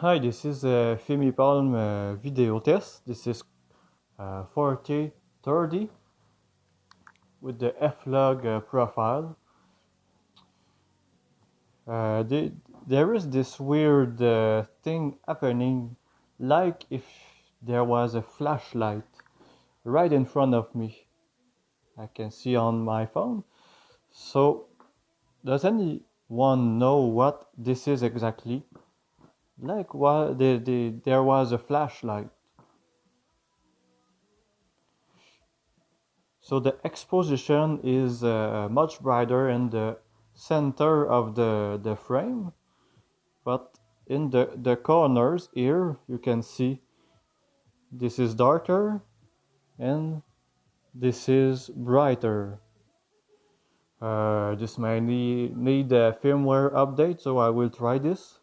Hi, this is a Fimi Palm video test. This is 4030 with the F-log profile. There is this weird thing happening, like if there was a flashlight right in front of me. I can see on my phone. So, does anyone know what this is exactly? Like, what there was a flashlight. So the exposition is much brighter in the center of the frame, but in the corners here you can see this is darker and this is brighter. This may need a firmware update, so I will try this.